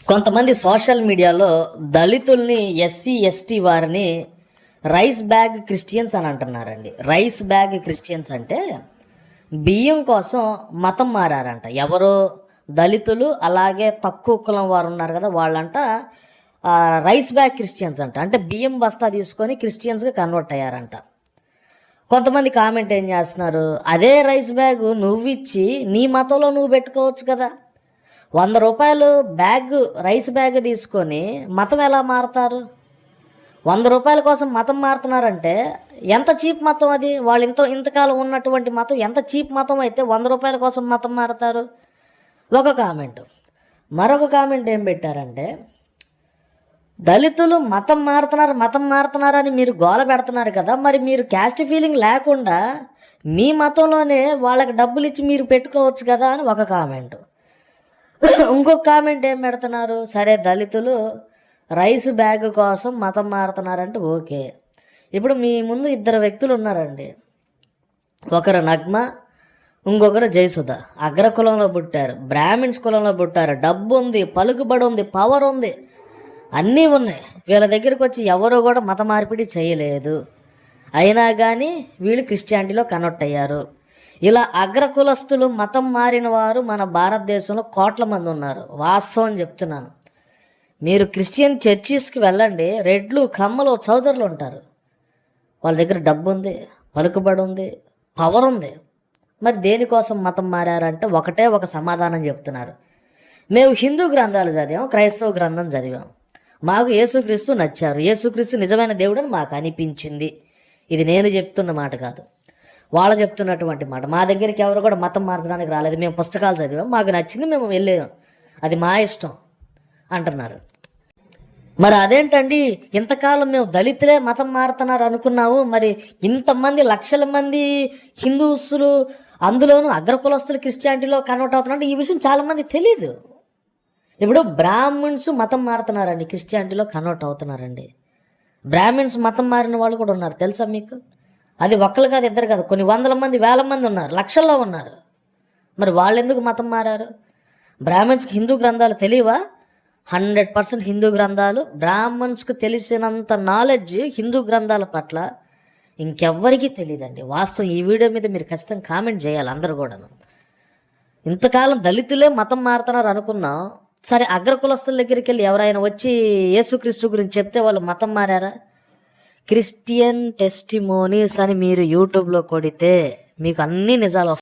కొంతమంది సోషల్ మీడియాలో దళితుల్ని ఎస్సీ ఎస్టీ వారిని రైస్ బ్యాగ్ క్రిస్టియన్స్ అని అంటున్నారండి. రైస్ బ్యాగ్ క్రిస్టియన్స్ అంటే బియ్యం కోసం మతం మారారంట. ఎవరో దళితులు అలాగే తక్కువ కులం వారు ఉన్నారు కదా, వాళ్ళంట రైస్ బ్యాగ్ క్రిస్టియన్స్ అంట. అంటే బియ్యం బస్తా తీసుకొని క్రిస్టియన్స్గా కన్వర్ట్ అయ్యారంట. కొంతమంది కామెంట్ ఏం చేస్తున్నారు, అదే రైస్ బ్యాగ్ నువ్వు ఇచ్చి నీ మతంలో నువ్వు పెట్టుకోవచ్చు కదా. 100 రూపాయలు బ్యాగ్ రైస్ బ్యాగ్ తీసుకొని మతం ఎలా మారుతారు? 100 రూపాయల కోసం మతం మారుతున్నారంటే ఎంత చీప్ మతం అది? వాళ్ళు ఇంతకాలం ఉన్నటువంటి మతం ఎంత చీప్ మతం అయితే 100 రూపాయల కోసం మతం మారుతారు? ఒక కామెంట్. మరొక కామెంట్ ఏం పెట్టారంటే, దళితులు మతం మారుతున్నారని మీరు గోల పెడుతున్నారు కదా, మరి మీరు క్యాస్ట్ ఫీలింగ్ లేకుండా మీ మతంలోనే వాళ్ళకి డబ్బులు ఇచ్చి మీరు పెట్టుకోవచ్చు కదా అని ఒక కామెంట్. ఇంకొక కామెంట్ ఏం పెడుతున్నారు, సరే దళితులు రైస్ బ్యాగ్ కోసం మతం మారుతున్నారంటే ఓకే. ఇప్పుడు మీ ముందు 2 వ్యక్తులు ఉన్నారండి. ఒకరు నగ్మ, ఇంకొకరు జయసుధ. అగ్రకులంలో పుట్టారు, బ్రాహ్మిన్స్ కులంలో పుట్టారు, డబ్బు ఉంది, పలుకుబడి ఉంది, పవర్ ఉంది, అన్నీ ఉన్నాయి. వీళ్ళ దగ్గరికి వచ్చి ఎవరో కూడా మత మార్పిడి చేయలేదు. అయినా కానీ వీళ్ళు క్రిస్టియానిటీలో కన్వర్ట్ అయ్యారు. ఇలా అగ్రకులస్తులు మతం మారిన వారు మన భారతదేశంలో కోట్ల మంది ఉన్నారు. వాస్తవం చెప్తున్నాను. మీరు క్రిస్టియన్ చర్చిస్కి వెళ్ళండి, రెడ్లు, కమ్మలు, చౌదరులు ఉంటారు. వాళ్ళ దగ్గర డబ్బు ఉంది, పలుకుబడి ఉంది, పవర్ ఉంది. మరి దేనికోసం మతం మారారంటే ఒకటే ఒక సమాధానం చెప్తున్నారు. మేము హిందూ గ్రంథాలు చదివాం, క్రైస్తవ గ్రంథం చదివాం, మాకు యేసుక్రీస్తు నచ్చారు, యేసుక్రీస్తు నిజమైన దేవుడని మాకు అనిపించింది. ఇది నేను చెప్తున్న మాట కాదు, వాళ్ళు చెప్తున్నటువంటి మాట. మా దగ్గరికి ఎవరు కూడా మతం మార్చడానికి రాలేదు, మేము పుస్తకాలు చదివాం, మాకు నచ్చింది, మేము వెళ్ళాం, అది మా ఇష్టం అంటున్నారు. మరి అదేంటండి, ఇంతకాలం మేము దళితులే మతం మారుతున్నారు అనుకున్నాము, మరి ఇంతమంది లక్షల మంది హిందూసులు, అందులోనూ అగ్రకులస్తులు క్రిస్టియానిటీలో కన్వర్ట్ అవుతున్నారంటే ఈ విషయం చాలామంది తెలీదు. ఇప్పుడు బ్రాహ్మిన్స్ మతం మారుతున్నారండి, క్రిస్టియానిటీలో కన్వర్ట్ అవుతున్నారండి. బ్రాహ్మిన్స్ మతం మారిన వాళ్ళు కూడా ఉన్నారు, తెలుసా మీకు? అది ఒక్కరు కాదు, 2 కాదు, కొన్ని 100 మంది, 1000 మంది ఉన్నారు, లక్షల్లో ఉన్నారు. మరి వాళ్ళు ఎందుకు మతం మారారు? బ్రాహ్మణ్స్కి హిందూ గ్రంథాలు తెలియవా? 100% హిందూ గ్రంథాలు. బ్రాహ్మణ్స్కి తెలిసినంత నాలెడ్జ్ హిందూ గ్రంథాల పట్ల ఇంకెవ్వరికీ తెలియదండి. వాస్తవం ఈ వీడియో మీద మీరు ఖచ్చితంగా కామెంట్ చేయాలి అందరూ కూడాను. ఇంతకాలం దళితులే మతం మారుతున్నారు అనుకున్నాం, సరే అగ్రకులస్తుల దగ్గరికి వెళ్ళి ఎవరైనా వచ్చి యేసుక్రీస్తు గురించి చెప్తే వాళ్ళు మతం మారారా? క్రిస్టియన్ టెస్టిమోనీస్ అని మీరు యూట్యూబ్లో కొడితే మీకు అన్ని నిజాలు వస్తాయి.